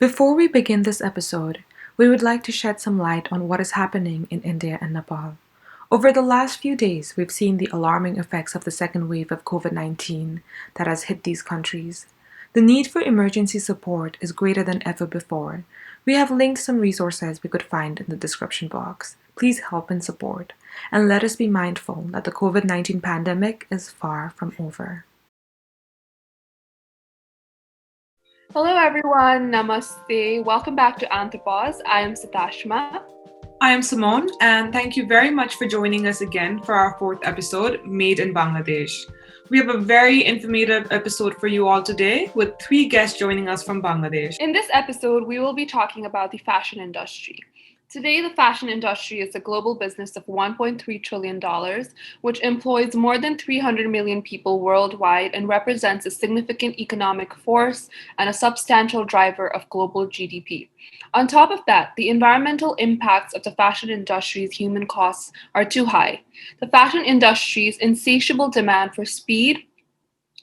Before we begin this episode, we would like to shed some light on what is happening in India and Nepal. Over the last few days, we've seen the alarming effects of the second wave of COVID-19 that has hit these countries. The need for emergency support is greater than ever before. We have linked some resources we could find in the description box. Please help and support, and let us be mindful that the COVID-19 pandemic is far from over. Hello everyone, namaste. Welcome back to Anthropause. I am Sitashma. I am Simone, and thank you very much for joining us again for our fourth episode, Made in Bangladesh. We have a very informative episode for you all today, with 3 guests joining us from Bangladesh. In this episode, we will be talking about the fashion industry. Today, the fashion industry is a global business of $1.3 trillion, which employs more than 300 million people worldwide and represents a significant economic force and a substantial driver of global GDP. On top of that, the environmental impacts of the fashion industry's human costs are too high. The fashion industry's insatiable demand for speed,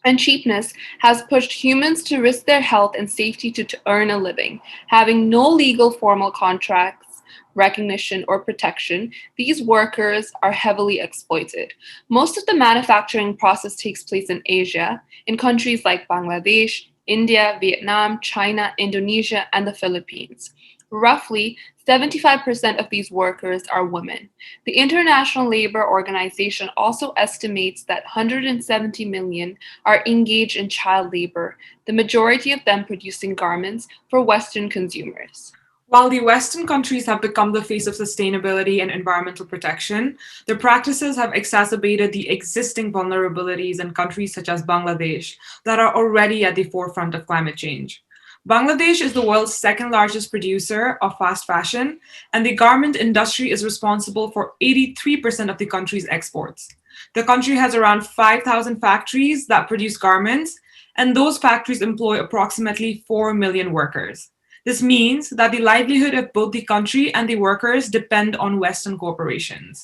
and cheapness has pushed humans to risk their health and safety to earn a living. Having no legal formal contracts, recognition, or protection, these workers are heavily exploited. Most of the manufacturing process takes place in Asia, in countries like Bangladesh, India, Vietnam, China, Indonesia, and the Philippines. Roughly 75% of these workers are women. The International Labour Organization also estimates that 170 million are engaged in child labor, the majority of them producing garments for Western consumers. While the Western countries have become the face of sustainability and environmental protection, their practices have exacerbated the existing vulnerabilities in countries such as Bangladesh that are already at the forefront of climate change. Bangladesh is the world's second largest producer of fast fashion, and the garment industry is responsible for 83% of the country's exports. The country has around 5,000 factories that produce garments, and those factories employ approximately 4 million workers. This means that the livelihood of both the country and the workers depend on Western corporations.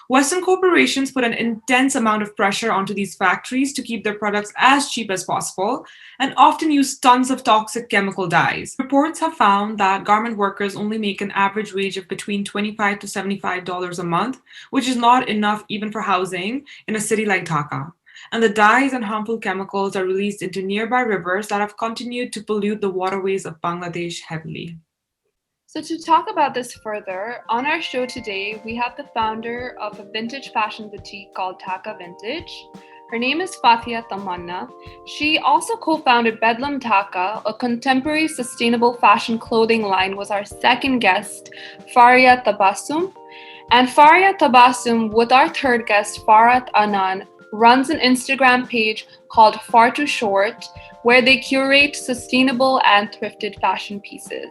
Western corporations put an intense amount of pressure onto these factories to keep their products as cheap as possible and often use tons of toxic chemical dyes. Reports have found that garment workers only make an average wage of between $25 to $75 a month, which is not enough even for housing in a city like Dhaka. And the dyes and harmful chemicals are released into nearby rivers that have continued to pollute the waterways of Bangladesh heavily. So, to talk about this further, on our show today, we have the founder of a vintage fashion boutique called Dhaka Vintage. Her name is Fathia Tamanna. She also co-founded Bedlam Dhaka, a contemporary sustainable fashion clothing line, was our second guest, Farhia Tabassum. And Farhia Tabassum, with our third guest, Farhat Anan, runs an Instagram page called Far Too Short, where they curate sustainable and thrifted fashion pieces.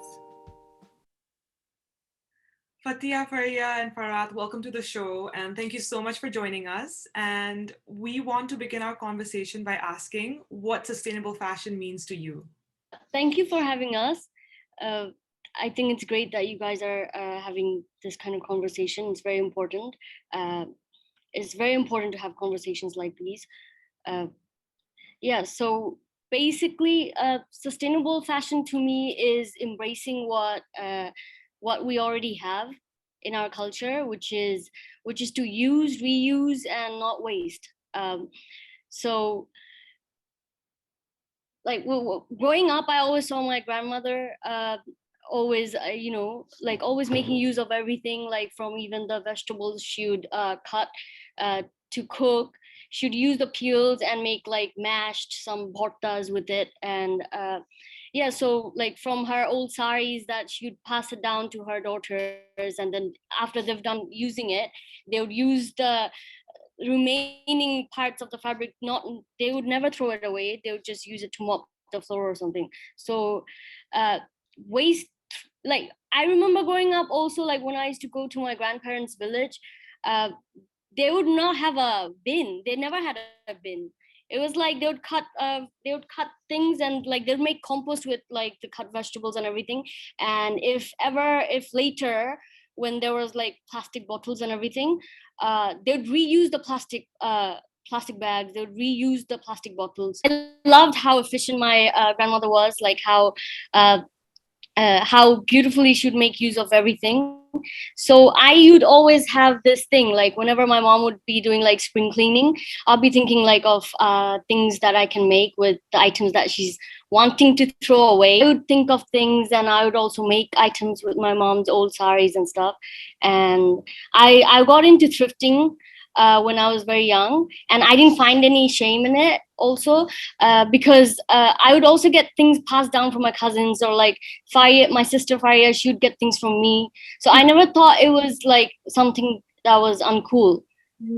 Fathia, Farhia, and Farhat, welcome to the show, and thank you so much for joining us. And we want to begin our conversation by asking what sustainable fashion means to you. Thank you for having us. Uh, I think it's great that you guys are having this kind of conversation. It's very important. Uh, it's very important to have conversations like these. Uh, yeah, so basically, sustainable fashion to me is embracing what we already have in our culture, which is to use, reuse, and not waste. So like growing up, I always saw my grandmother always like always making use of everything, like from even the vegetables she would cut to cook. She would use the peels and make like mashed some bhortas with it. And yeah, so like from her old saris that she would pass it down to her daughters, and then after they've done using it, they would use the remaining parts of the fabric. Not, they would never throw it away, they would just use it to mop the floor or something. So uh waste, like I remember growing up also, like when I used to go to my grandparents' village, uh they would not have a bin, they never had a bin. It was like they would cut things, and like they'd make compost with like the cut vegetables and everything. And if later, when there was like plastic bottles and everything, they'd reuse the plastic bags, they would reuse the plastic bottles. I loved how efficient my grandmother was, like how uh, how beautifully she would make use of everything. So I would always have this thing, like whenever my mom would be doing like spring cleaning, I'll be thinking like of things that I can make with the items that she's wanting to throw away. I would think of things, and I would also make items with my mom's old saris and stuff. And I got into thrifting when I was very young, and I didn't find any shame in it also, because I would also get things passed down from my cousins, or like Farhia, my sister Farhia, she would get things from me. So I never thought it was like something that was uncool.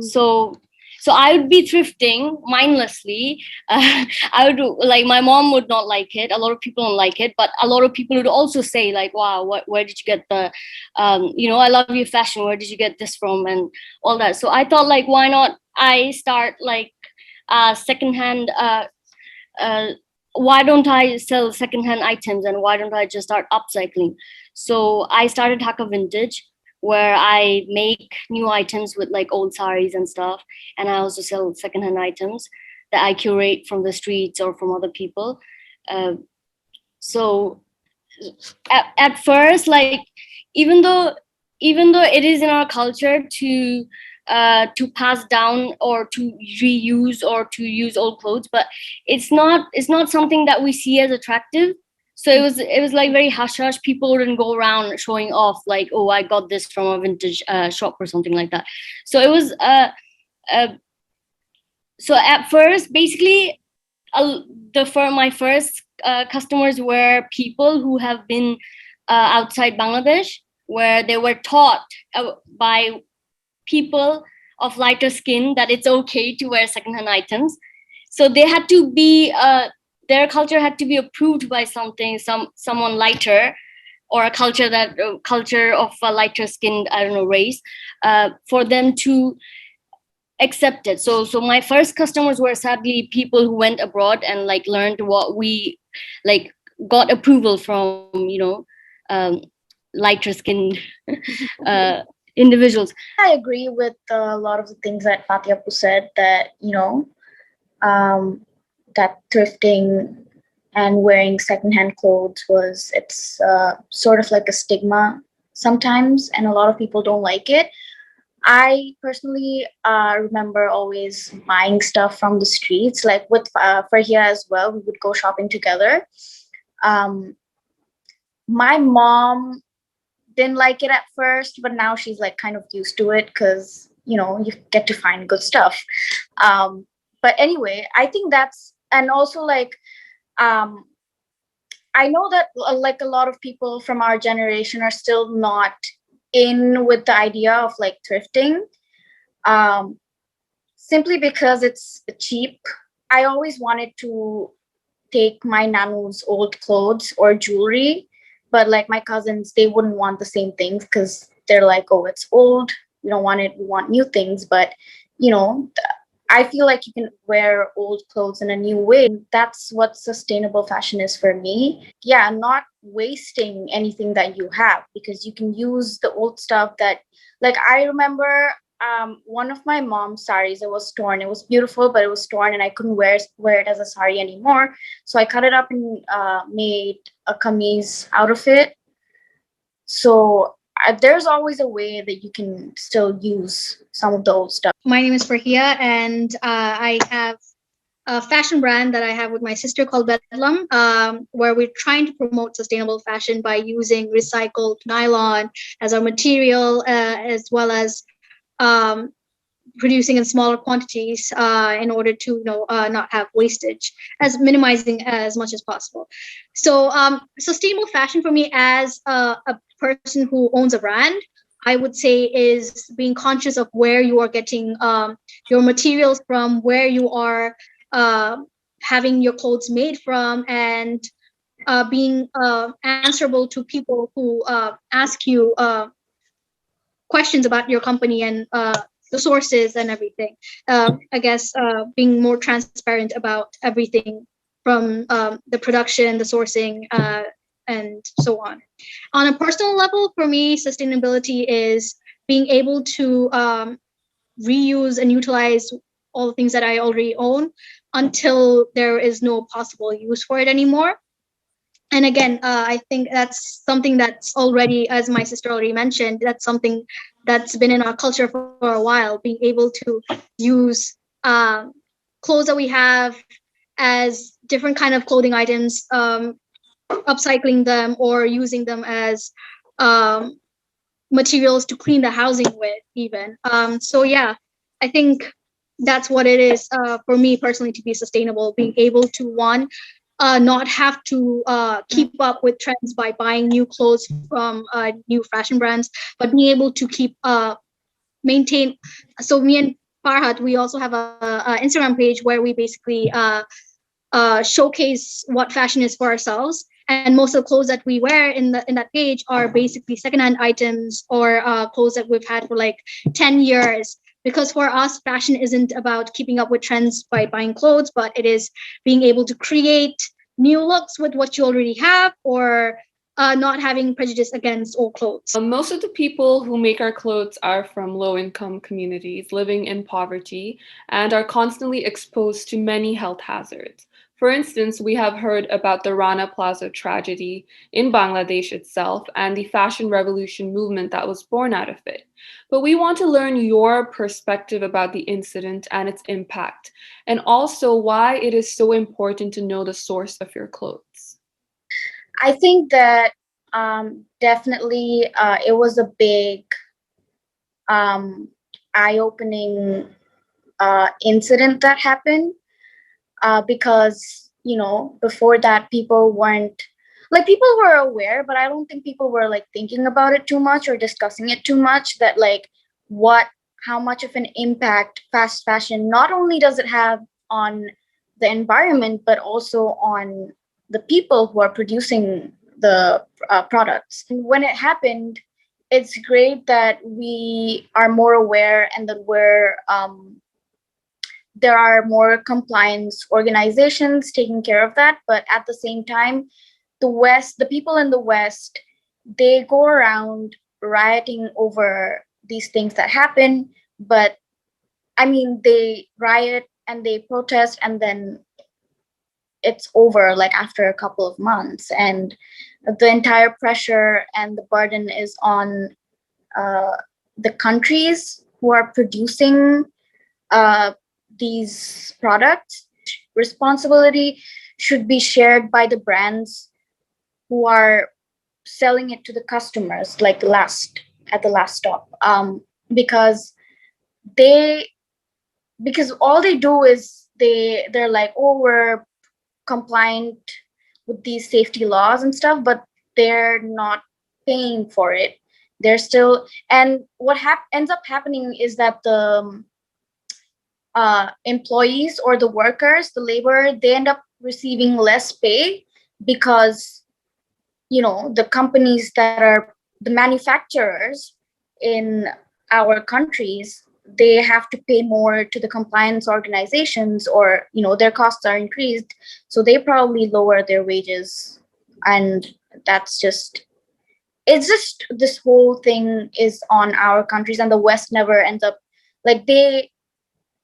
So I would be thrifting mindlessly. I would, like, my mom would not like it. A lot of people don't like it, but a lot of people would also say like, "Wow, where did you get the, I love your fashion. Where did you get this from?" and all that. So I thought like, why not I start like secondhand. Why don't I sell secondhand items, and why don't I just start upcycling? So I started Dhaka Vintage, where I make new items with like old saris and stuff. And I also sell secondhand items that I curate from the streets or from other people. So at first, like, even though it is in our culture to pass down or to reuse or to use old clothes, but it's not something that we see as attractive. So it was like very hush hush. People wouldn't go around showing off like, oh, I got this from a vintage shop or something like that. So it was so at first, basically, my first customers were people who have been outside Bangladesh, where they were taught by people of lighter skin that it's okay to wear secondhand items. So they had to be their culture had to be approved by someone lighter, or a culture of a lighter skinned, I don't know, race, for them to accept it. So my first customers were sadly people who went abroad and like learned what we like, got approval from, lighter skinned individuals. I agree with a lot of the things that Fathia said, that, that thrifting and wearing secondhand clothes it's sort of like a stigma sometimes, and a lot of people don't like it. I personally remember always buying stuff from the streets, like with Farhia as well. We would go shopping together. My mom didn't like it at first, but now she's like kind of used to it because, you get to find good stuff. But anyway, I think that's, and also like, I know that like a lot of people from our generation are still not in with the idea of like thrifting, simply because it's cheap. I always wanted to take my nanu's old clothes or jewelry, but like my cousins, they wouldn't want the same things because they're like, oh, it's old, we don't want it, we want new things. But I feel like you can wear old clothes in a new way. That's what sustainable fashion is for me. Yeah, not wasting anything that you have, because you can use the old stuff that, like, I remember one of my mom's saris, it was torn. It was beautiful, but it was torn and I couldn't wear it as a sari anymore. So I cut it up and made a kameez out of it. So there's always a way that you can still use some of the old stuff. My name is Farhia, and I have a fashion brand that I have with my sister called Bedlam, where we're trying to promote sustainable fashion by using recycled nylon as our material, as well as producing in smaller quantities in order to not have wastage, as minimizing as much as possible. So sustainable fashion for me, as a person who owns a brand, I would say is being conscious of where you are getting your materials from, where you are having your clothes made from, and being answerable to people who ask you questions about your company and the sources and everything. I guess being more transparent about everything from the production, the sourcing, and so on. On a personal level, for me, sustainability is being able to reuse and utilize all the things that I already own until there is no possible use for it anymore. And again, I think that's something that's already, as my sister already mentioned, that's something that's been in our culture for a while, being able to use clothes that we have as different kind of clothing items, upcycling them or using them as um, materials to clean the housing with even. So yeah, I think that's what it is for me personally to be sustainable, being able to one, not have to keep up with trends by buying new clothes from new fashion brands, but being able to keep maintain. So me and Farhat, we also have a Instagram page where we basically showcase what fashion is for ourselves. And most of the clothes that we wear in that page are basically secondhand items or clothes that we've had for like 10 years. Because for us, fashion isn't about keeping up with trends by buying clothes, but it is being able to create new looks with what you already have, or not having prejudice against old clothes. Most of the people who make our clothes are from low-income communities living in poverty and are constantly exposed to many health hazards. For instance, we have heard about the Rana Plaza tragedy in Bangladesh itself and the fashion revolution movement that was born out of it. But we want to learn your perspective about the incident and its impact, and also why it is so important to know the source of your clothes. I think that definitely it was a big eye-opening incident that happened because, you know, before that people weren't, like, people were aware, but I don't think people were like thinking about it too much or discussing it too much, that like how much of an impact fast fashion not only does it have on the environment but also on the people who are producing the products. When it happened, it's great that we are more aware and that there are more compliance organizations taking care of that. But at the same time, the people in the West, they go around rioting over these things that happen. But I mean, they riot and they protest, and then it's over like after a couple of months, and the entire pressure and the burden is on uh, the countries who are producing uh, these products. Responsibility should be shared by the brands who are selling it to the customers, like at the last stop, because they because all they do is they're like, oh, we're compliant with these safety laws and stuff, but they're not paying for it. They're still, and what ends up happening is that the employees or the workers, the labor, they end up receiving less pay because, you know, the companies that are the manufacturers in our countries, they have to pay more to the compliance organizations, or, you know, their costs are increased, so they probably lower their wages. And that's just, it's just, this whole thing is on our countries, and the West never ends up, like, they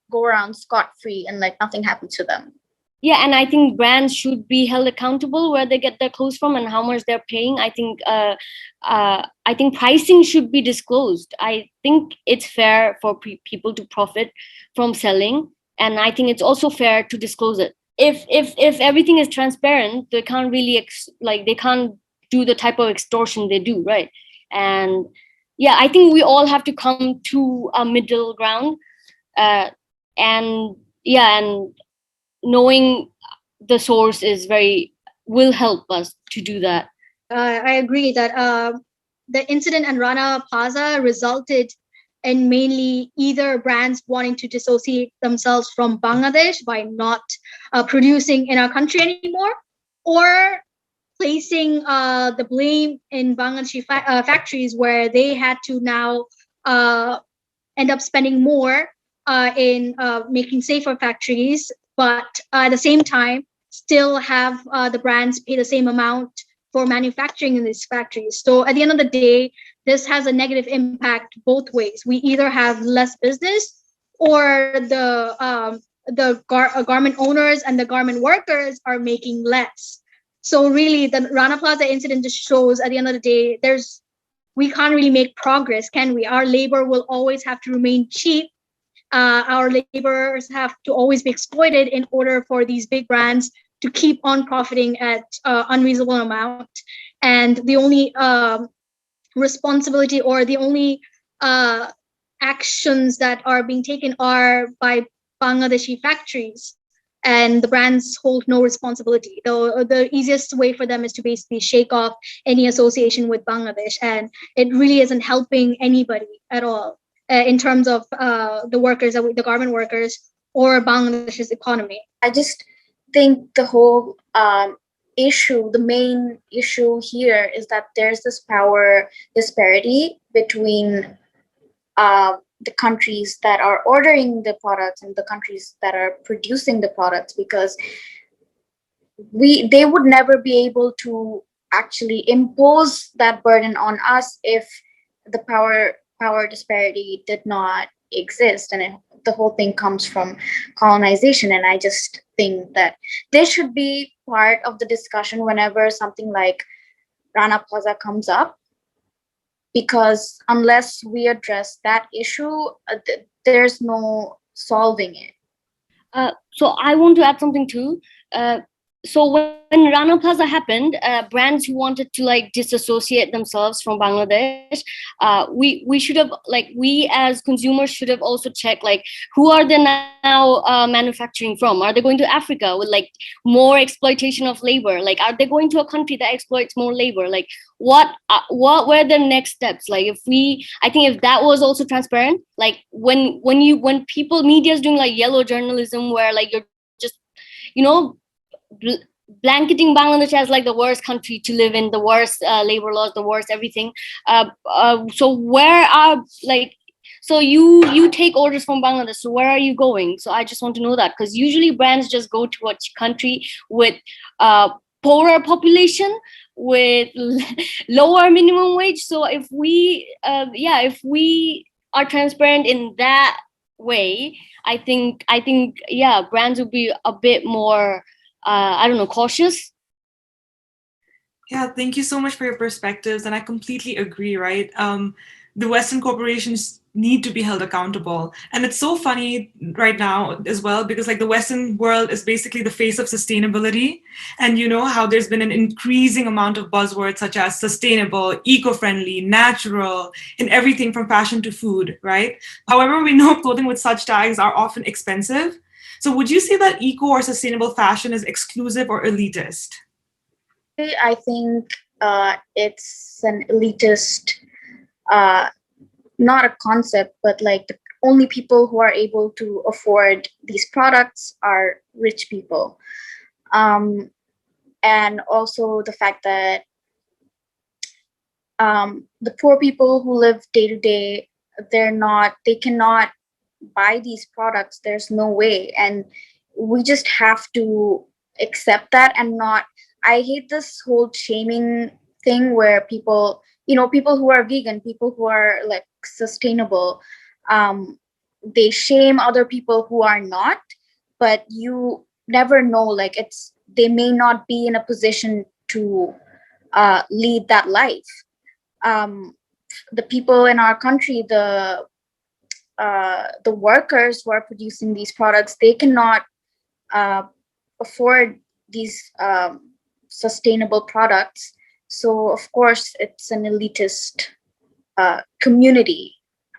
go around scot-free and like nothing happens to them. Yeah, and I think brands should be held accountable where they get their clothes from and how much they're paying. I think pricing should be disclosed. I think it's fair for people to profit from selling, and I think it's also fair to disclose it. If everything is transparent, they can't really they can't do the type of extortion they do, right? And yeah, I think we all have to come to a middle ground, uh, and yeah, and knowing the source will help us to do that. I agree that the incident in Rana Plaza resulted in mainly either brands wanting to dissociate themselves from Bangladesh by not producing in our country anymore, or placing the blame in Bangladeshi factories, where they had to now end up spending more in making safer factories, but at the same time still have the brands pay the same amount for manufacturing in these factories. So at the end of the day, this has a negative impact both ways. We either have less business, or the garment owners and the garment workers are making less. So really, the Rana Plaza incident just shows at the end of the day, we can't really make progress, can we? Our labor will always have to remain cheap. Our laborers have to always be exploited in order for these big brands to keep on profiting at unreasonable amount. And the only responsibility, or the only actions that are being taken are by Bangladeshi factories, and the brands hold no responsibility. The easiest way for them is to basically shake off any association with Bangladesh, and it really isn't helping anybody at all in terms of the workers, the garment workers, or Bangladesh's economy. I just think the whole the main issue here is that there's this power disparity between the countries that are ordering the products and the countries that are producing the products, because they would never be able to actually impose that burden on us if the power disparity did not exist, and the whole thing comes from colonization. And I just think that this should be part of the discussion whenever something like Rana Plaza comes up, because unless we address that issue, there's no solving it. So I want to add something too. So when Rana Plaza happened, brands who wanted to like disassociate themselves from Bangladesh, we should have, like, we as consumers should have also checked, like, who are they now manufacturing from? Are they going to Africa with like more exploitation of labor? Like, are they going to a country that exploits more labor? Like, what were the next steps? Like, I think if that was also transparent, like when people, media is doing like yellow journalism, where like you're just, you know, blanketing Bangladesh as like the worst country to live in, the worst labor laws, the worst everything. So where are, like, so you take orders from Bangladesh, so where are you going? So I just want to know that, because usually brands just go to a country with poorer population, with lower minimum wage. So if we are transparent in that way, I think brands would be a bit more cautious. Yeah, thank you so much for your perspectives. And I completely agree, right? The Western corporations need to be held accountable. And it's so funny right now as well, because like the Western world is basically the face of sustainability. And you know how there's been an increasing amount of buzzwords such as sustainable, eco-friendly, natural, in everything from fashion to food, right? However, we know clothing with such tags are often expensive. So would you say that eco or sustainable fashion is exclusive or elitist? I think it's an elitist, not a concept, but like the only people who are able to afford these products are rich people. And also the fact that the poor people who live day to day, they cannot buy these products. There's no way. And we just have to accept that and not. I hate this whole shaming thing where people who are vegan, people who are like sustainable, they shame other people who are not, but you never know, like they may not be in a position to lead that life. The people in our country, the workers who are producing these products, they cannot afford these sustainable products. So of course it's an elitist community,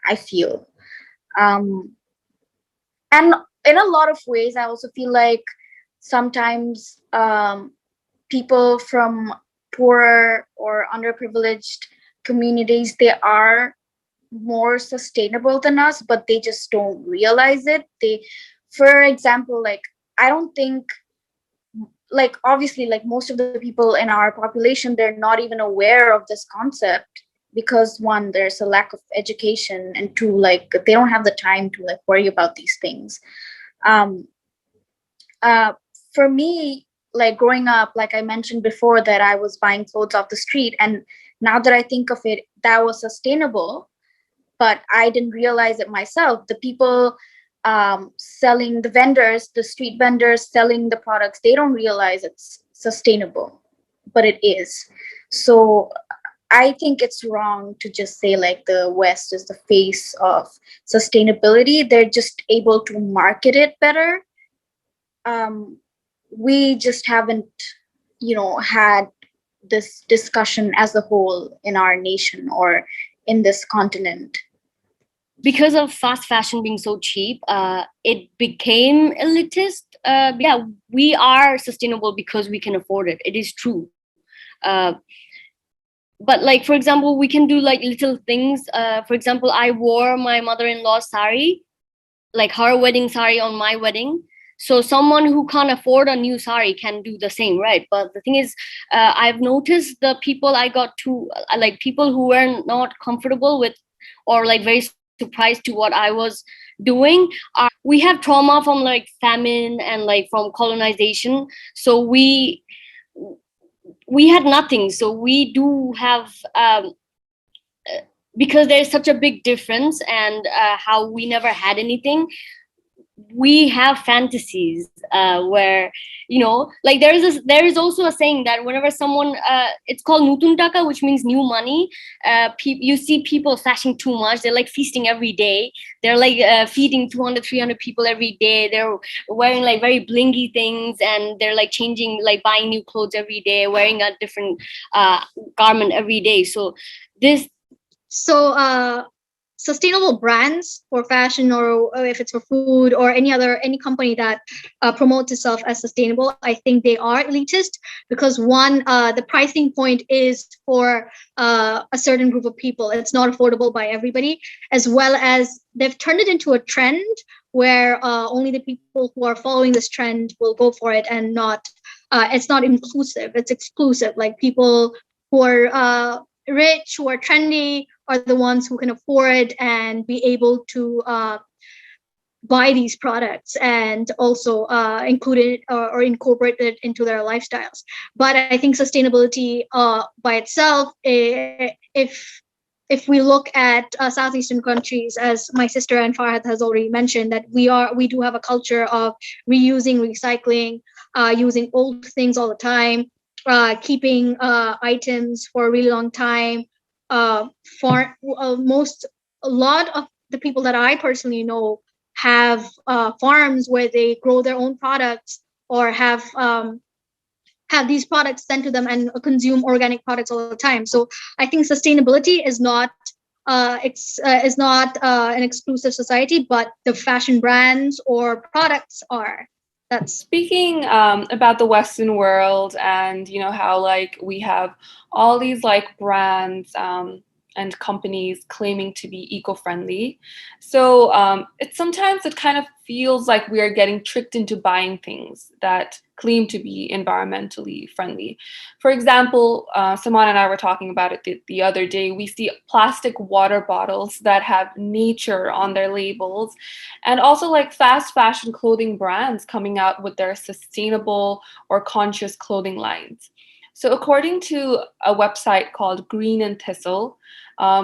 I feel. And in a lot of ways, I also feel like sometimes people from poorer or underprivileged communities, they are more sustainable than us, but they just don't realize it. For example, like I don't think, like obviously, like most of the people in our population, they're not even aware of this concept, because one, there's a lack of education, and two, like they don't have the time to like worry about these things. For me, like growing up, like I mentioned before, that I was buying clothes off the street, and now that I think of it, that was sustainable, but I didn't realize it myself. The people selling, the vendors, the street vendors selling the products, they don't realize it's sustainable. but it is. So I think it's wrong to just say like the West is the face of sustainability. They're just able to market it better. We just haven't, had this discussion as a whole in our nation or in this continent. Because of fast fashion being so cheap, it became elitist. Yeah, we are sustainable because we can afford it. It is true. But like, for example, we can do like little things. For example, I wore my mother-in-law's sari, like her wedding sari on my wedding. So someone who can't afford a new sari can do the same, right? But the thing is, I've noticed the people I got to, like people who were not comfortable with or like very surprised to what I was doing. We have trauma from like famine and like from colonization. So we had nothing. So we do have because there's such a big difference, and how we never had anything, we have fantasies where, like there is also a saying that whenever someone, it's called nutun taka, which means new money. You see people flashing too much. They're like feasting every day. They're like feeding 200 300 people every day. They're wearing like very blingy things, and they're like changing, like buying new clothes every day, wearing a different garment every day. So this sustainable brands for fashion, or if it's for food or any company that promotes itself as sustainable, I think they are elitist, because one, the pricing point is for a certain group of people. It's not affordable by everybody, as well as they've turned it into a trend where only the people who are following this trend will go for it, and not it's not inclusive, it's exclusive. Like people who are rich, who are trendy, are the ones who can afford and be able to buy these products, and also include it or incorporate it into their lifestyles. But I think sustainability by itself, if we look at Southeastern countries, as my sister and Farhat has already mentioned, that we do have a culture of reusing, recycling, using old things all the time, keeping items for a really long time. For a lot of the people that I personally know have farms where they grow their own products, or have these products sent to them, and consume organic products all the time. So I think sustainability is not an exclusive society, but the fashion brands or products are. That's speaking about the Western world, and how like we have all these like brands and companies claiming to be eco-friendly. So it kind of feels like we are getting tricked into buying things that claim to be environmentally friendly. For example, Simone and I were talking about it the other day. We see plastic water bottles that have nature on their labels, and also like fast fashion clothing brands coming out with their sustainable or conscious clothing lines. So according to a website called Green and Thistle,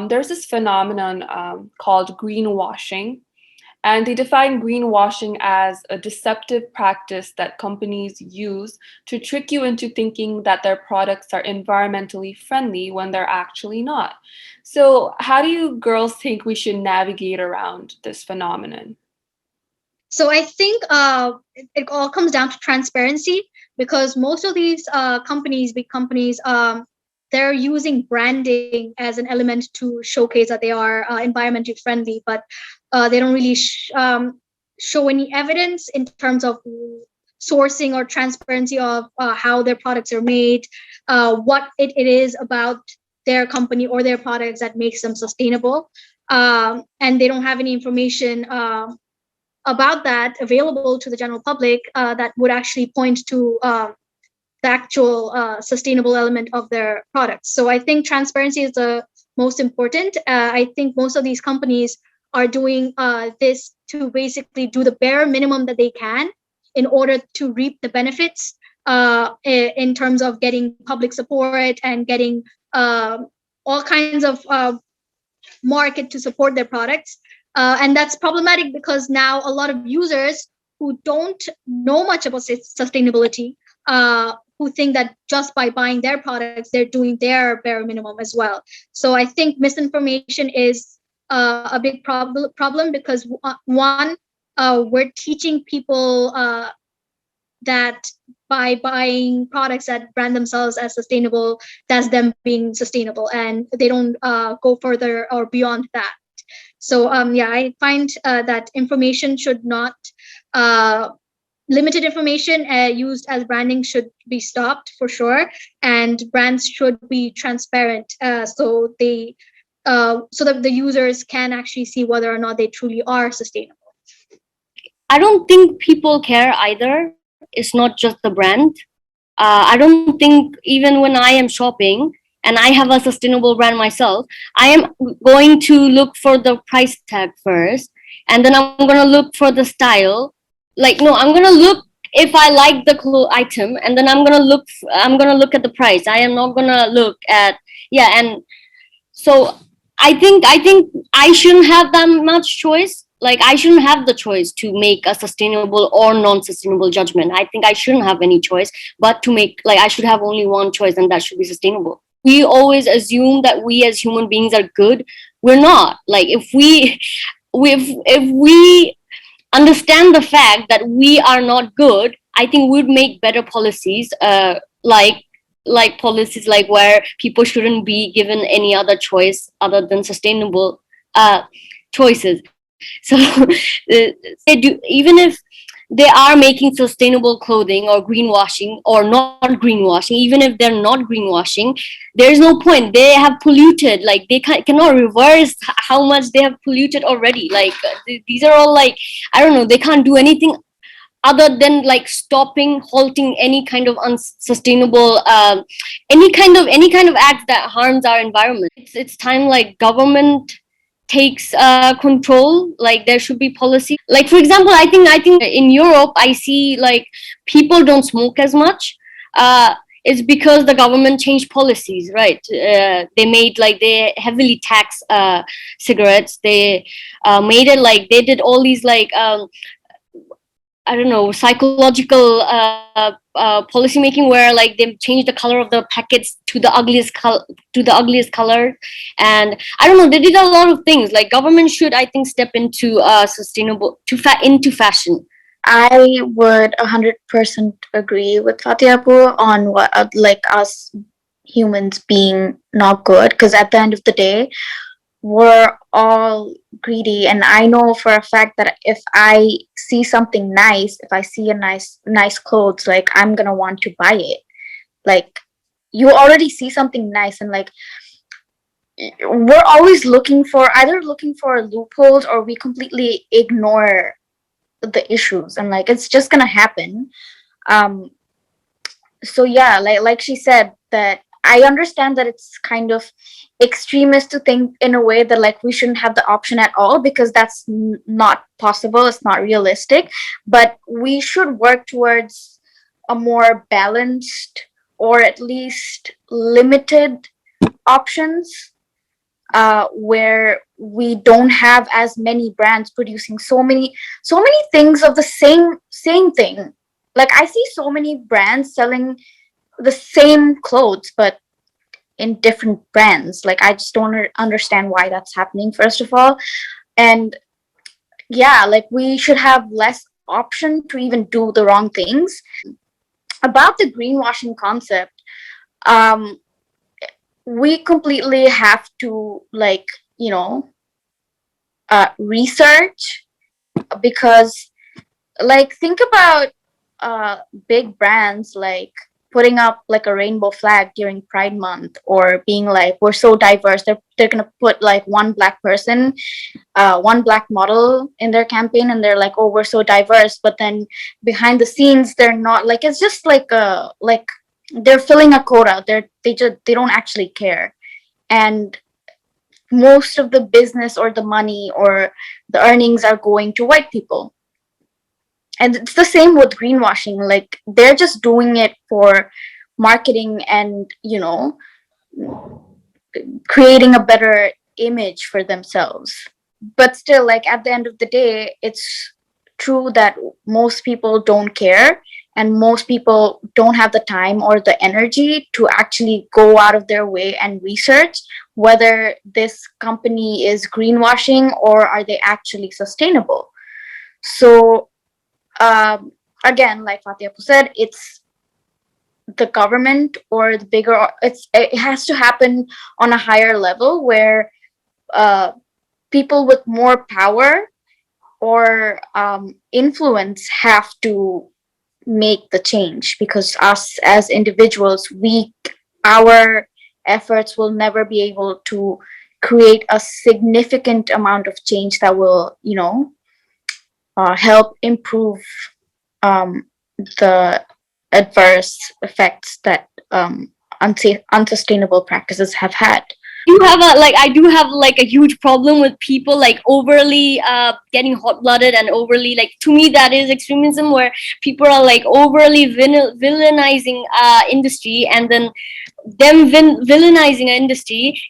there's this phenomenon called greenwashing. And they define greenwashing as a deceptive practice that companies use to trick you into thinking that their products are environmentally friendly when they're actually not. So, how do you girls think we should navigate around this phenomenon? So I think it all comes down to transparency, because most of these big companies, they're using branding as an element to showcase that they are environmentally friendly, but they don't really show any evidence in terms of sourcing or transparency of how their products are made, what it is about their company or their products that makes them sustainable. And they don't have any information about that available to the general public that would actually point to the actual sustainable element of their products. So I think transparency is the most important. I think most of these companies are doing this to basically do the bare minimum that they can in order to reap the benefits in terms of getting public support and getting all kinds of market to support their products. And that's problematic, because now a lot of users who don't know much about sustainability who think that just by buying their products, they're doing their bare minimum as well. So I think misinformation is a big problem because one, we're teaching people that by buying products that brand themselves as sustainable, that's them being sustainable, and they don't go further or beyond that. So yeah, I find that information should not limited information used as branding should be stopped for sure, and brands should be transparent so they so that the users can actually see whether or not they truly are sustainable. I don't think people care either. It's not just the brand. I don't think even when I am shopping and I have a sustainable brand myself, I am going to look for the price tag first, and then I'm gonna look for the style. Like, no, I'm gonna look if I like the item, and then I'm gonna look at the price. I am not gonna look at, yeah. And so I think I shouldn't have that much choice. Like, I shouldn't have the choice to make a sustainable or non-sustainable judgment. I think I shouldn't have any choice, but to make, like, I should have only one choice, and that should be sustainable. We always assume that we as human beings are good. We're not. Like, if we understand the fact that we are not good, I think we'd make better policies, like policies like where people shouldn't be given any other choice other than sustainable choices. So they do, even if they are making sustainable clothing or greenwashing or not greenwashing, even if they're not greenwashing, there is no point. They have polluted. Like, they cannot reverse how much they have polluted already. Like, these are all, like, I don't know, they can't do anything other than like halting any kind of unsustainable any kind of act that harms our environment. It's time, like, government takes control. Like, there should be policy. Like, for example, I think in Europe I see, like, people don't smoke as much. It's because the government changed policies, right? They made, like, they heavily tax cigarettes. They made it like they did all these, like, I don't know, psychological policy making, where, like, they change the color of the packets to the ugliest color, and I don't know, they did a lot of things. Like, government should, I think, step into into fashion. I would 100% agree with Fathia on what like us humans being not good, because at the end of the day, we're all greedy, and I know for a fact that if I see something nice, if I see a nice clothes, like, I'm gonna want to buy it. Like, you already see something nice, and like, we're always looking for loopholes, or we completely ignore the issues, and like, it's just gonna happen. So yeah, like she said, that I understand that it's kind of extremist to think in a way that, like, we shouldn't have the option at all, because that's not possible, it's not realistic. But we should work towards a more balanced, or at least limited options, where we don't have as many brands producing so many things of the same thing. Like, I see so many brands selling the same clothes, but in different brands. Like, I just don't understand why that's happening, first of all. And yeah, like, we should have less option to even do the wrong things. About the greenwashing concept, we completely have to, like, research, because, like, think about big brands, like, putting up, like, a rainbow flag during Pride Month, or being like, we're so diverse. They're gonna put, like, one black person, one black model in their campaign, and they're like, oh, we're so diverse. But then behind the scenes, they're not. Like, it's just like they're filling a quota. They don't actually care, and most of the business or the money or the earnings are going to white people. And it's the same with greenwashing. Like, they're just doing it for marketing and, creating a better image for themselves. But still, like, at the end of the day, it's true that most people don't care. and most people don't have the time or the energy to actually go out of their way and research whether this company is greenwashing or are they actually sustainable. So again, like Fathia said, it's the government or the bigger, it has to happen on a higher level where people with more power or influence have to make the change, because us as individuals, our efforts will never be able to create a significant amount of change that will, help improve the adverse effects that unsustainable practices have had. I do have like a huge problem with people like overly getting hot-blooded and overly, like, to me that is extremism, where people are like overly villainizing industry, and then them villainizing an industry,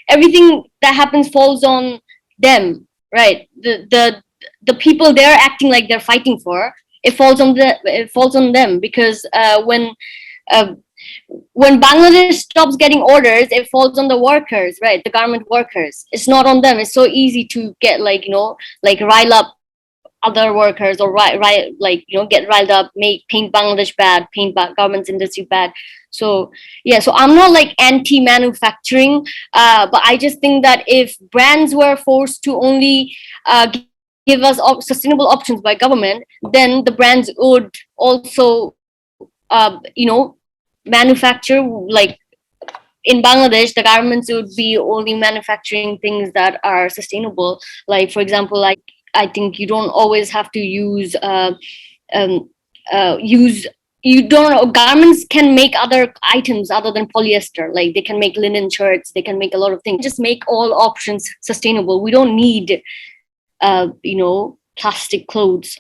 everything that happens falls on them, right? The people they're acting like they're fighting for, it falls on them, because uh, when Bangladesh stops getting orders, it falls on the workers, right? The garment workers. It's not on them. It's so easy to get like rile up other workers, or get riled up, paint Bangladesh bad, garments industry bad. So yeah, so I'm not like anti-manufacturing, but I just think that if brands were forced to only give us sustainable options by government, then the brands would also manufacture, like in Bangladesh, the governments would be only manufacturing things that are sustainable. Like, for example, I think you don't always have to um, use you don't garments can make other items other than polyester. Like, they can make linen shirts, they can make a lot of things. Just make all options sustainable. We don't need plastic clothes.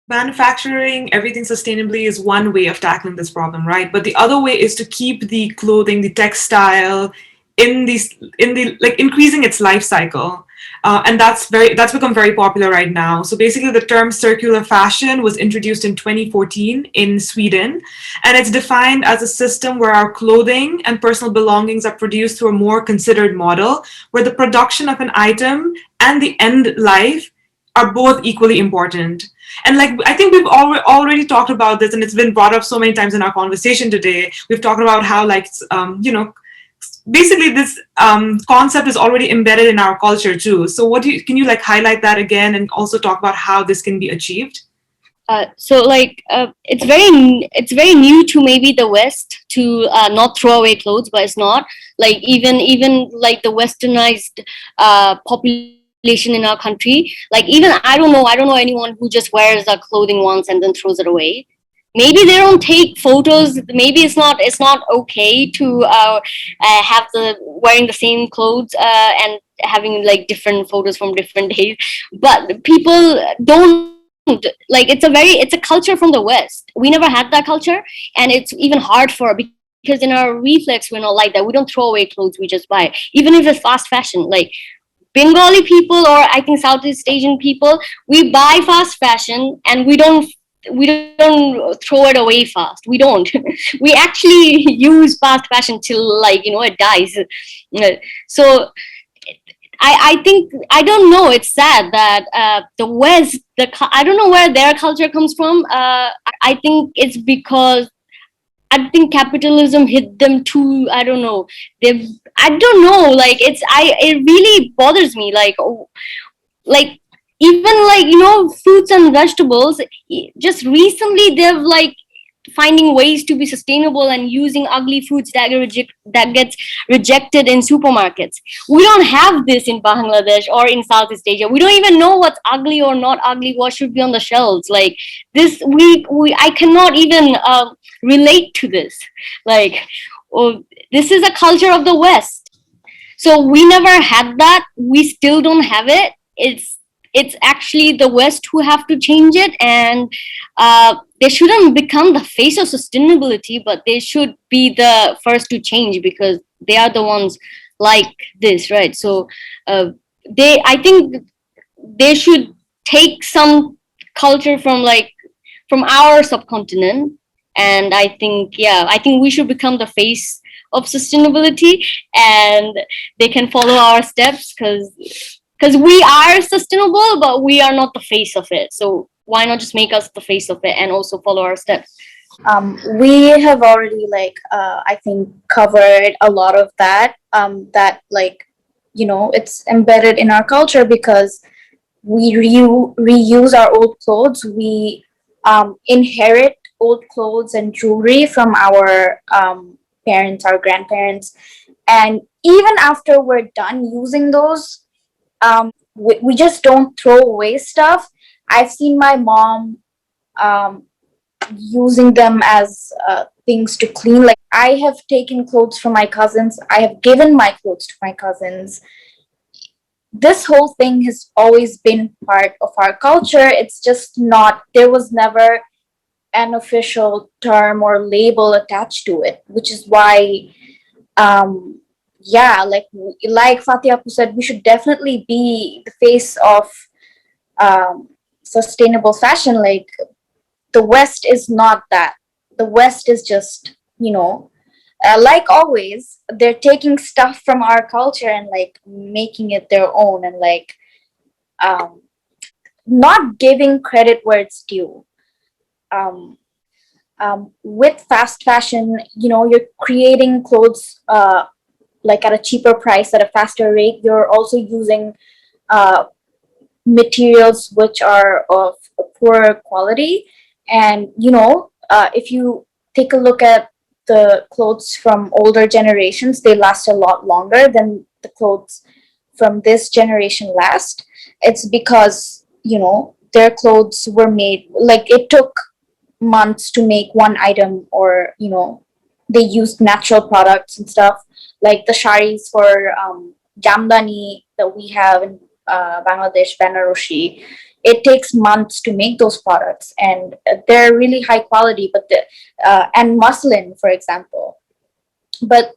Manufacturing everything sustainably is one way of tackling this problem, right? But the other way is to keep the clothing, the textile, increasing its life cycle. And that's become very popular right now. So basically, the term circular fashion was introduced in 2014 in Sweden, and it's defined as a system where our clothing and personal belongings are produced through a more considered model, where the production of an item and the end life are both equally important. And like, I think we've already talked about this, and it's been brought up so many times in our conversation today. We've talked about how, basically this concept is already embedded in our culture too. So can you like highlight that again, and also talk about how this can be achieved? It's very new to maybe the West to not throw away clothes, but it's not like even like the westernized population in our country. Like, even I don't know anyone who just wears their clothing once and then throws it away. Maybe they don't take photos. Maybe it's not okay to have the wearing the same clothes and having like different photos from different days. But people don't, like, it's a culture from the West. We never had that culture, and it's even hard because in our reflex, we're not like that. We don't throw away clothes, we just buy, even if it's fast fashion. Like, Bengali people, or I think Southeast Asian people, we buy fast fashion and we don't throw it away fast. We don't. We actually use fast fashion till it dies. So I think, I don't know, it's sad that the West, I don't know where their culture comes from. I think it's because I think capitalism hit them too. I don't know. I don't know. Like, it really bothers me. Like even fruits and vegetables. Just recently, they've like finding ways to be sustainable and using ugly fruits that gets rejected in supermarkets. We don't have this in Bangladesh or in Southeast Asia. We don't even know what's ugly or not ugly, what should be on the shelves. Like this, I cannot even relate to this. Like, this is a culture of the West. So we never had that. We still don't have it. It's actually the West who have to change it, and they shouldn't become the face of sustainability, but they should be the first to change because they are the ones like this, right? So I think they should take some culture from like from our subcontinent. And I think we should become the face of sustainability, and they can follow our steps, because we are sustainable, but we are not the face of it. So why not just make us the face of it and also follow our steps? We have already I think covered a lot of that. That it's embedded in our culture because we reuse our old clothes. We inherit old clothes and jewelry from our parents, our grandparents, and even after we're done using those, we just don't throw away stuff. I've seen my mom um, using them as things to clean. Like, I have taken clothes from my cousins, I have given my clothes to my cousins. This whole thing has always been part of our culture. It's just not, there was never an official term or label attached to it, which is why um yeah, like Fathia said, we should definitely be the face of sustainable fashion. Like, the West is not that. The West is just, like always, they're taking stuff from our culture and making it their own, and um, not giving credit where it's due. Um, with fast fashion, you're creating clothes at a cheaper price at a faster rate. You're also using uh, materials which are of poor quality. And if you take a look at the clothes from older generations, they last a lot longer than the clothes from this generation last. It's because their clothes were made, it took months to make one item, or they used natural products and stuff, like the sharis for jamdani that we have in Bangladesh, Benaroshi. It takes months to make those products, and they're really high quality. And muslin, for example. But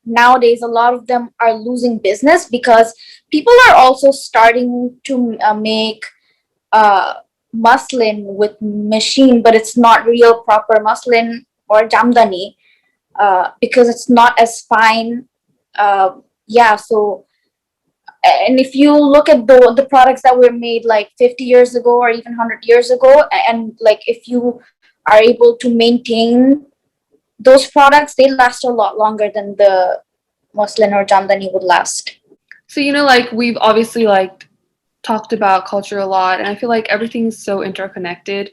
nowadays, a lot of them are losing business because people are also starting to make uh, muslin with machine, but it's not real proper muslin or jamdani, because it's not as fine. Yeah, so, and if you look at the products that were made 50 years ago or even 100 years ago, and if you are able to maintain those products, they last a lot longer than the muslin or jamdani would last. So, we've obviously talked about culture a lot, and I feel like everything's so interconnected.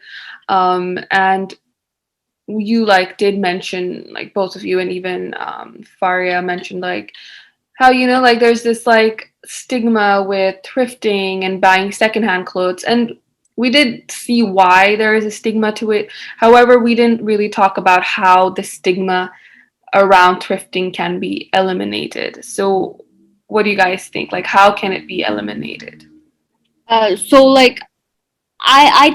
And you did mention, both of you, and even Faria mentioned how there's this stigma with thrifting and buying secondhand clothes, and we did see why there is a stigma to it. However, we didn't really talk about how the stigma around thrifting can be eliminated. So what do you guys think? How can it be eliminated? I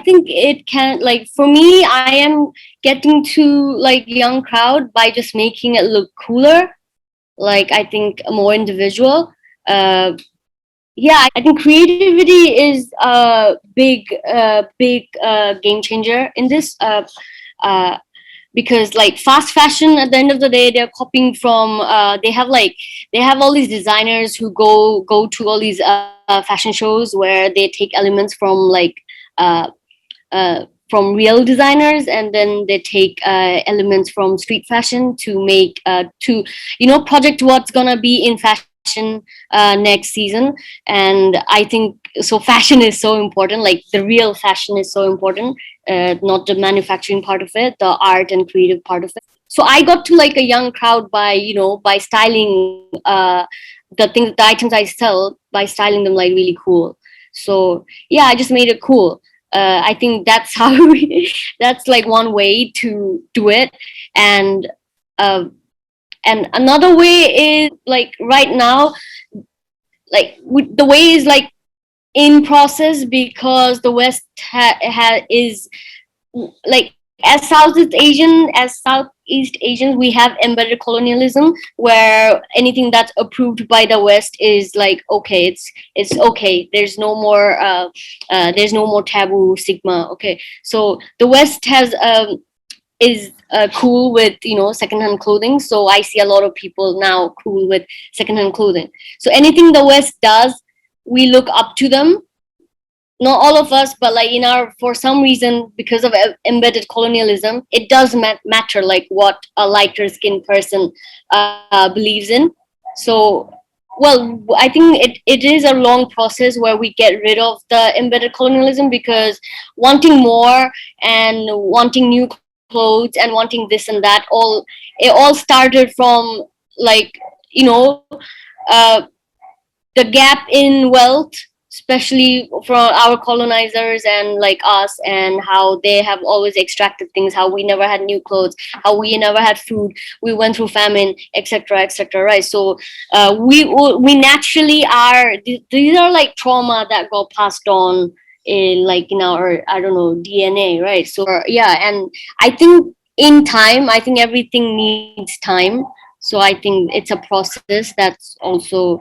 think it can, for me, I am getting to young crowd by just making it look cooler, I think more individual. I think creativity is a big game changer in this, because fast fashion, at the end of the day, they're copying from, they have all these designers who go to all these fashion shows where they take elements uh, from real designers, and then they take elements from street fashion to make to project what's gonna be in fashion next season. And I think so fashion is so important, the real fashion is so important, not the manufacturing part of it, the art and creative part of it. So I got to a young crowd by by styling the items I sell, by styling them really cool. So yeah, I just made it cool. I think that's how that's one way to do it. And uh, and another way is right now, the way is in process, because the West is as Southeast Asians, we have embedded colonialism, where anything that's approved by the West is like okay, it's okay. There's no more taboo stigma. Okay, so the West is cool with secondhand clothing. So I see a lot of people now cool with secondhand clothing. So anything the West does, we look up to them. Not all of us, but like for some reason, because of embedded colonialism, it does matter like what a lighter skinned person believes in. So well, I think it is a long process where we get rid of the embedded colonialism, because wanting more and wanting new clothes and wanting this and that, it all started from like you know uh, the gap in wealth, especially from our colonizers and like us, and how they have always extracted things, how we never had new clothes, how we never had food, we went through famine, etc., etc., right? So we naturally are, these are like trauma that got passed on in our, I don't know, DNA, right? So yeah, and I think in time, I think everything needs time. So I think it's a process that's also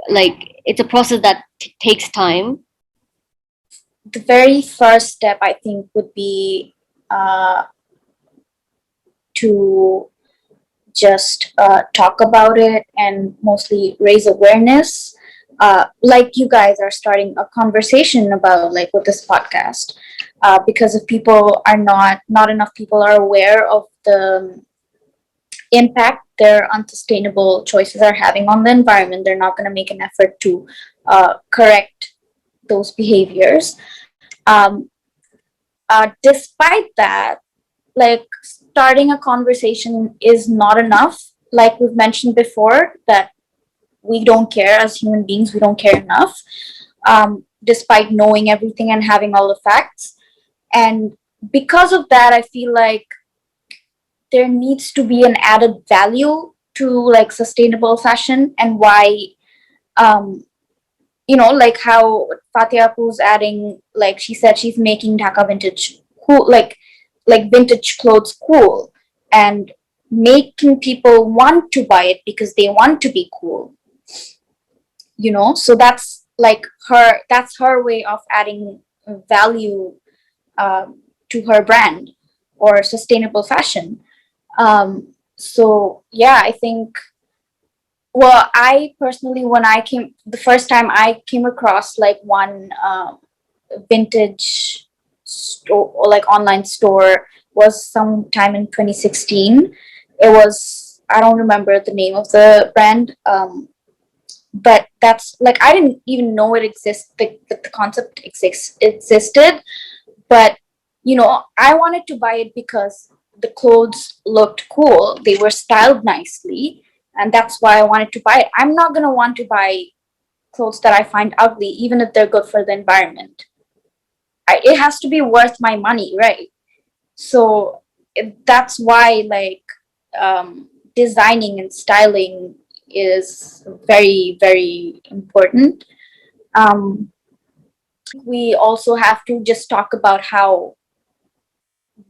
it's a process that takes time. The very first step, I think, would be to just talk about it and mostly raise awareness. Like you guys are starting a conversation about like with this podcast, because if people are not enough people are aware of the impact their unsustainable choices are having on the environment, they're not going to make an effort to correct those behaviors. Um, Despite that, like starting a conversation is not enough. Like we've mentioned before, that we don't care as human beings, we don't care enough, despite knowing everything and having all the facts. And because of that, I feel like there needs to be an added value to like sustainable fashion, and why um like how Fathia was adding, like she said she's making Dhaka vintage cool, like vintage clothes cool, and making people want to buy it because they want to be cool. So that's her way of adding value to her brand or sustainable fashion. So yeah, I think, well, I personally, the first time I came across like one vintage store or like online store was sometime in 2016. It was, I don't remember the name of the brand, but that's like, I didn't even know it exists, the concept existed. But I wanted to buy it because the clothes looked cool, they were styled nicely, and that's why I wanted to buy it. I'm not going to want to buy clothes that I find ugly, even if they're good for the environment. It has to be worth my money, right? So that's why like designing and styling is very, very important. um, we also have to just talk about how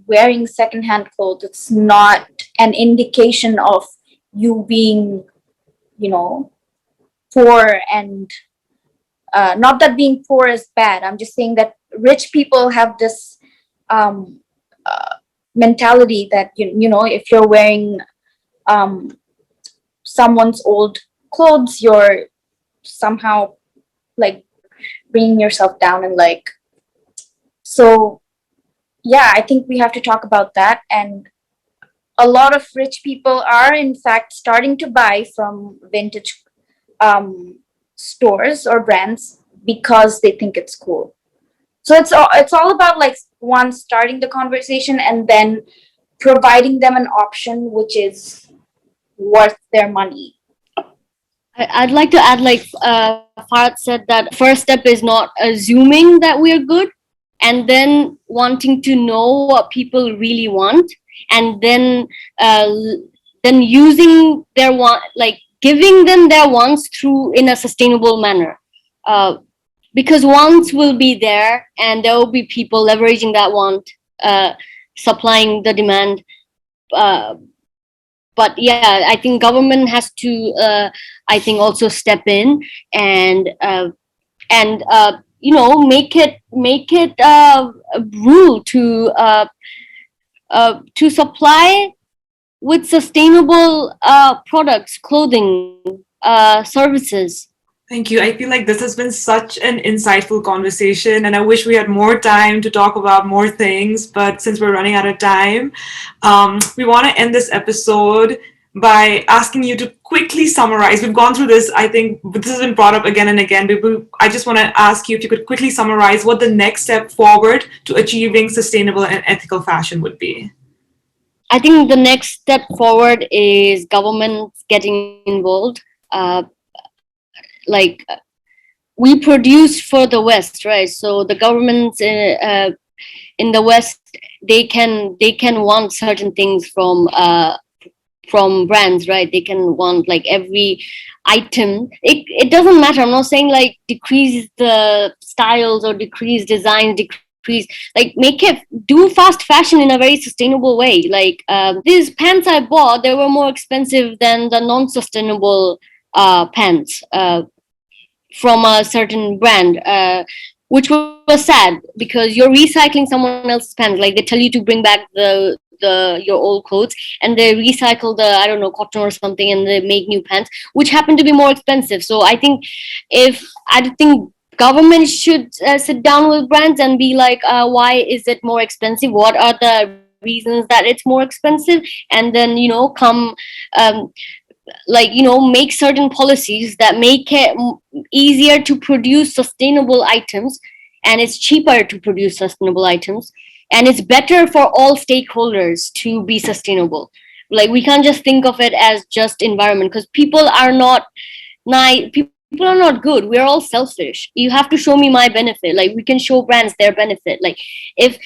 wearing secondhand clothes, it's not an indication of you being, poor. And not that being poor is bad, I'm just saying that rich people have this um, mentality that if you're wearing um, someone's old clothes, you're somehow like bringing yourself down, and like, so yeah, I think we have to talk about that. And a lot of rich people are in fact starting to buy from vintage um, stores or brands because they think it's cool. So it's all about like one, starting the conversation, and then providing them an option which is worth their money. I'd like to add, like Farhat said, that first step is not assuming that we're good, and then wanting to know what people really want, and then using their want, like giving them their wants through in a sustainable manner. Because wants will be there, and there will be people leveraging that want supplying the demand. But yeah, I think government has to, I think, also step in and make it a rule to supply with sustainable products, clothing, services. Thank you. I feel like this has been such an insightful conversation, and I wish we had more time to talk about more things. But since we're running out of time, we want to end this episode by asking you to quickly summarize. We've gone through this, I think this has been brought up again and again, but I just want to ask you if you could quickly summarize what the next step forward to achieving sustainable and ethical fashion would be. I think the next step forward is government getting involved. Like we produce for the West, right? So the governments in the West, they can want certain things from brands, right? They can want like every item. It doesn't matter. I'm not saying like decrease the styles or decrease designs, like make it do fast fashion in a very sustainable way. Like these pants I bought, they were more expensive than the non-sustainable pants from a certain brand, which was sad because you're recycling someone else's pants. Like they tell you to bring back your old clothes, and they recycle the, I don't know, cotton or something, and they make new pants which happen to be more expensive. So I think government should sit down with brands and be like, why is it more expensive? What are the reasons that it's more expensive? And then come make certain policies that make it easier to produce sustainable items, and it's cheaper to produce sustainable items, and it's better for all stakeholders to be sustainable. Like we can't just think of it as just environment, because people are not nice. People are not good. We're all selfish. You have to show me my benefit. Like we can show brands their benefit. Like if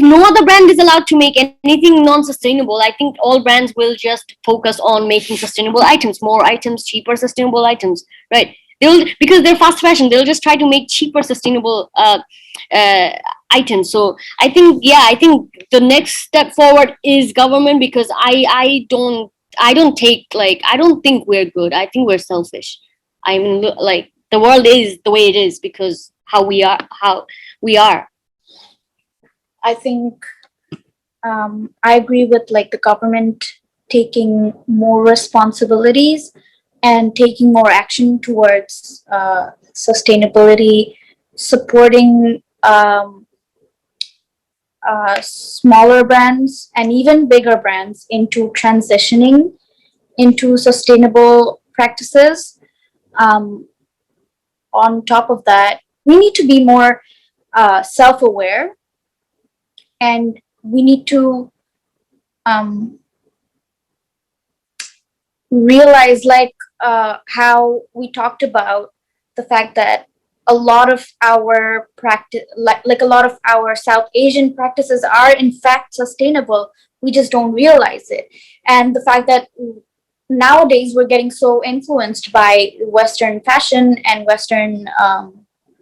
no other brand is allowed to make anything non-sustainable, I think all brands will just focus on making sustainable items, more items, cheaper sustainable items, right? Because they're fast fashion, they'll just try to make cheaper sustainable items. So I think the next step forward is government, because I don't think we're good. I think we're selfish. I mean, like the world is the way it is because how we are. I think I agree with like the government taking more responsibilities and taking more action towards sustainability, supporting smaller brands and even bigger brands into transitioning into sustainable practices. On top of that, we need to be more self-aware, and we need to realize how we talked about the fact that a lot of our practice, like a lot of our South Asian practices are in fact sustainable. We just don't realize it. And the fact that nowadays we're getting so influenced by Western fashion and Western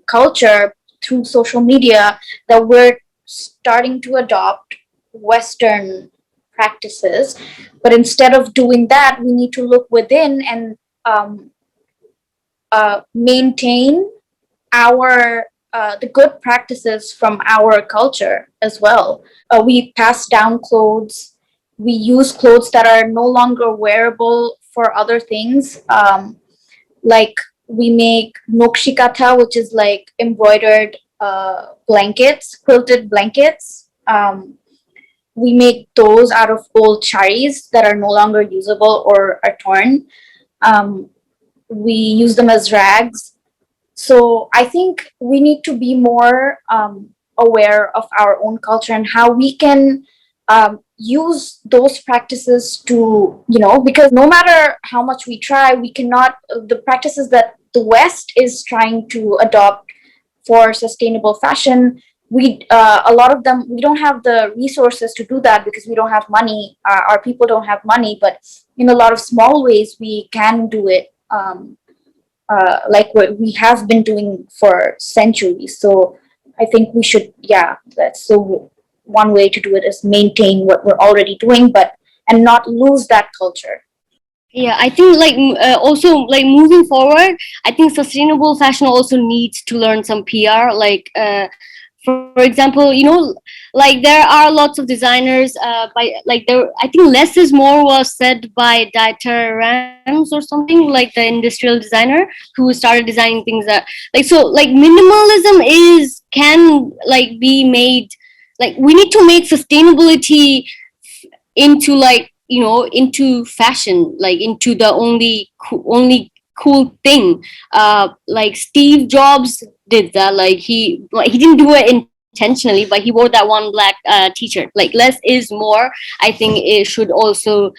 culture through social media that we're starting to adopt Western practices. But instead of doing that, we need to look within and maintain our the good practices from our culture as well. We pass down clothes. We use clothes that are no longer wearable for other things. Like we make nokshikatha, which is like embroidered blankets, quilted blankets. We make those out of old charis that are no longer usable or are torn. We use them as rags. So I think we need to be more aware of our own culture and how we can use those practices to, because no matter how much we try, we cannot, the practices that the West is trying to adopt for sustainable fashion, a lot of them, we don't have the resources to do that because we don't have money, our people don't have money, but in a lot of small ways, we can do it. Like what we have been doing for centuries. So I think we should, that's so one way to do it is maintain what we're already doing, and not lose that culture. Yeah, I think also like moving forward, I think sustainable fashion also needs to learn some PR. For example, like there are lots of designers by like there. I think less is more was said by Dieter Rams or something, like the industrial designer who started designing things that like minimalism can like be made, like we need to make sustainability into into fashion, like into the only cool thing. Like Steve Jobs did that, he didn't do it intentionally, but he wore that one black t-shirt. Like less is more. I think it should also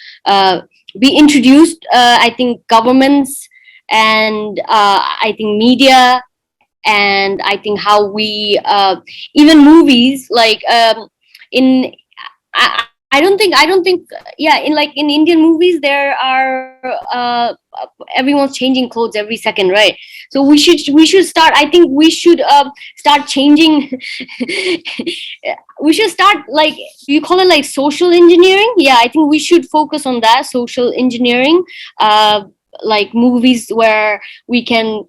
be introduced. I think governments and I think media, and I think how we even movies in I don't think yeah, in Indian movies there are everyone's changing clothes every second, right? So we should start. I think we should start changing. We should start, like, you call it like social engineering. Yeah, I think we should focus on that social engineering, like movies where we can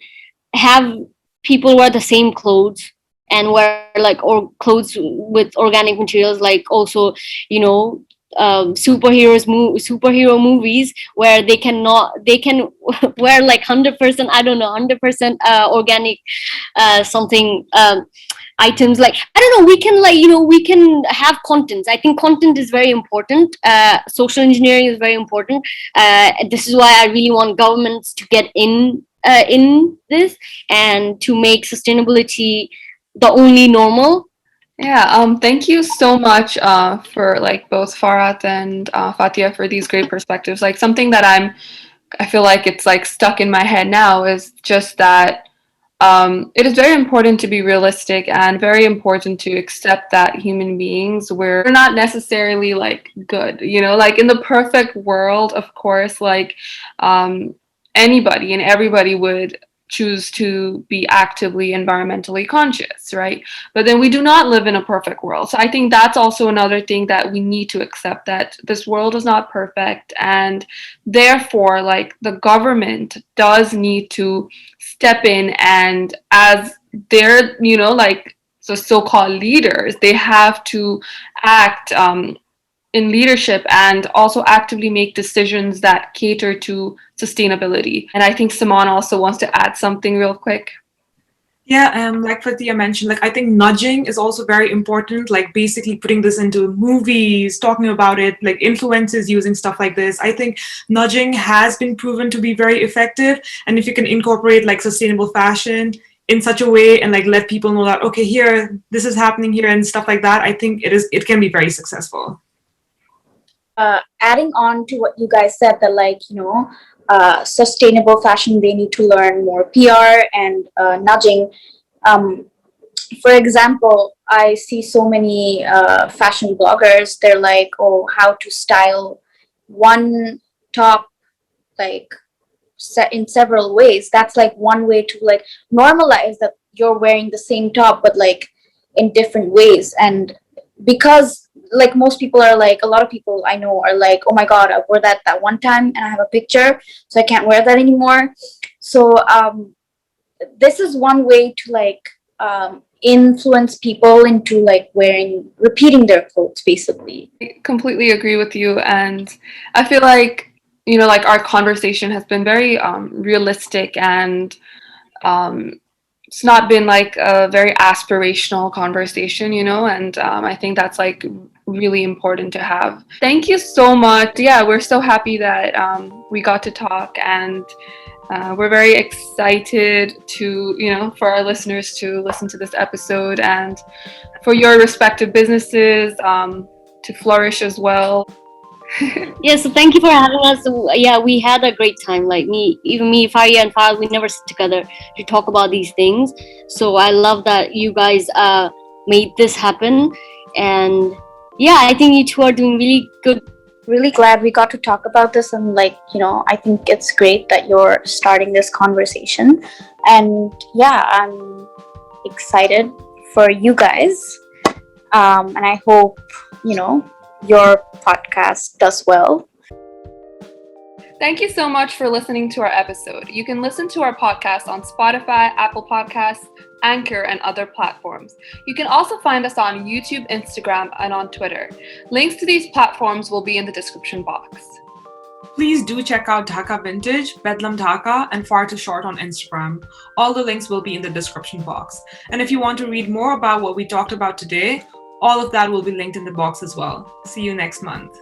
have people wear the same clothes and wear like or clothes with organic materials, like also superhero movies where they can wear like 100%, I don't know, 100% organic something items. Like, I don't know, we can we can have contents. I think content is very important. Social engineering is very important. This is why I really want governments to get in this and to make sustainability the only normal. Yeah, thank you so much for like both Farhat and Fathia for these great perspectives. Like something that I feel like it's like stuck in my head now is just that it is very important to be realistic and very important to accept that human beings, we're not necessarily like good, like in the perfect world, of course, like anybody and everybody would choose to be actively environmentally conscious, right? But then we do not live in a perfect world. So I think that's also another thing that we need to accept, that this world is not perfect, and therefore like the government does need to step in, and as their like the so-called leaders, they have to act in leadership and also actively make decisions that cater to sustainability. And I think Simone also wants to add something real quick. Yeah, like Fathia mentioned, like I think nudging is also very important, like basically putting this into movies, talking about it, like influencers using stuff like this. I think nudging has been proven to be very effective. And if you can incorporate like sustainable fashion in such a way and like let people know that, okay, here, this is happening here and stuff like that, I think it can be very successful. Adding on to what you guys said, that like sustainable fashion, they need to learn more PR and nudging. For example, I see so many fashion bloggers. They're like, oh, how to style one top like set in several ways. That's like one way to like normalize that you're wearing the same top but like in different ways. And because like most people are like, a lot of people I know are like, oh my god, I wore that one time and I have a picture, so I can't wear that anymore. So this is one way to like influence people into like repeating their clothes, basically. I completely agree with you, and I feel like like our conversation has been very realistic, and it's not been like a very aspirational conversation, and I think that's like really important to have. Thank you so much. Yeah, we're so happy that we got to talk, and we're very excited to, for our listeners to listen to this episode, and for your respective businesses to flourish as well. Yeah, so thank you for having us. Yeah, we had a great time. Like me, Farhia and Farhad, we never sit together to talk about these things. So I love that you guys made this happen. And yeah, I think you two are doing really good. Really glad we got to talk about this, and like I think it's great that you're starting this conversation. And yeah, I'm excited for you guys. And I hope, your podcast does well. Thank you so much for listening to our episode. You can listen to our podcast on Spotify, Apple Podcasts, Anchor, and other platforms. You can also find us on YouTube, Instagram, and on Twitter. Links to these platforms will be in the description box. Please do check out Dhaka Vintage, Bedlam Dhaka, and Far Too Short on Instagram. All the links will be in the description box. And if you want to read more about what we talked about today, all of that will be linked in the box as well. See you next month.